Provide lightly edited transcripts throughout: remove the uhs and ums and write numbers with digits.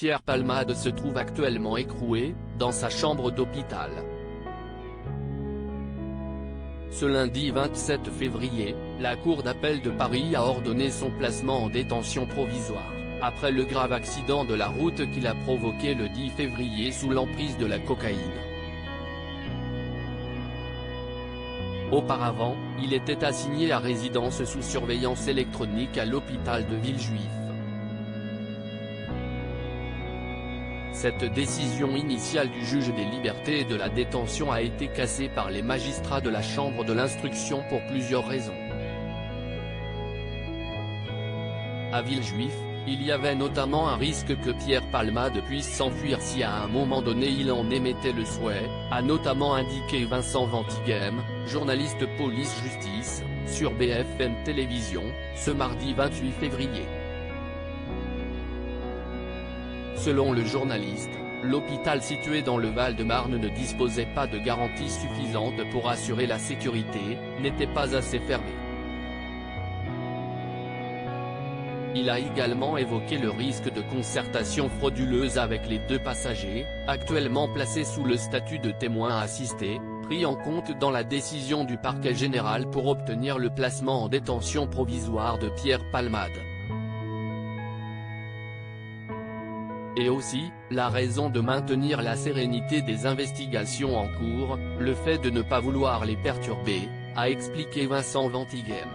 Pierre Palmade se trouve actuellement écroué, dans sa chambre d'hôpital. Ce lundi 27 février, la Cour d'appel de Paris a ordonné son placement en détention provisoire, après le grave accident de la route qu'il a provoqué le 10 février sous l'emprise de la cocaïne. Auparavant, il était assigné à résidence sous surveillance électronique à l'hôpital de Villejuif. Cette décision initiale du juge des libertés et de la détention a été cassée par les magistrats de la chambre de l'instruction pour plusieurs raisons. À Villejuif, il y avait notamment un risque que Pierre Palmade puisse s'enfuir si à un moment donné il en émettait le souhait, a notamment indiqué Vincent Ventighem, journaliste police-justice, sur BFM Télévision, ce mardi 28 février. Selon le journaliste, l'hôpital situé dans le Val-de-Marne ne disposait pas de garanties suffisantes pour assurer la sécurité, n'était pas assez fermé. Il a également évoqué le risque de concertation frauduleuse avec les deux passagers, actuellement placés sous le statut de témoins assistés, pris en compte dans la décision du parquet général pour obtenir le placement en détention provisoire de Pierre Palmade. Et aussi, la raison de maintenir la sérénité des investigations en cours, le fait de ne pas vouloir les perturber, a expliqué Vincent Ventighem.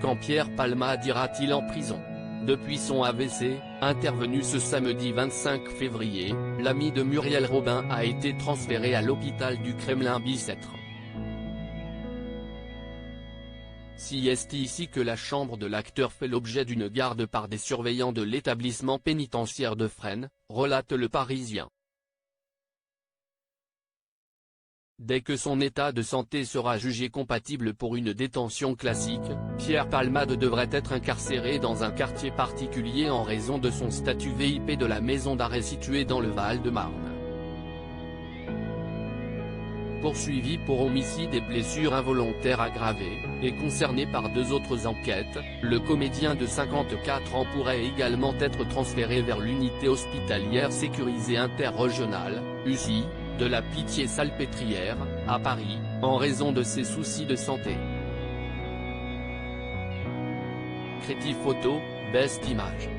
Quand Pierre Palmade ira-t-il en prison? Depuis son AVC, intervenu ce samedi 25 février, l'ami de Muriel Robin a été transféré à l'hôpital du Kremlin-Bicêtre. Si est ici que la chambre de l'acteur fait l'objet d'une garde par des surveillants de l'établissement pénitentiaire de Fresnes, relate Le Parisien. Dès que son état de santé sera jugé compatible pour une détention classique, Pierre Palmade devrait être incarcéré dans un quartier particulier en raison de son statut VIP de la maison d'arrêt située dans le Val-de-Marne. Poursuivi pour homicide et blessures involontaires aggravées, et concerné par deux autres enquêtes, le comédien de 54 ans pourrait également être transféré vers l'unité hospitalière sécurisée interrégionale, USI, de la Pitié-Salpêtrière, à Paris, en raison de ses soucis de santé. Crédit photo, Best Image.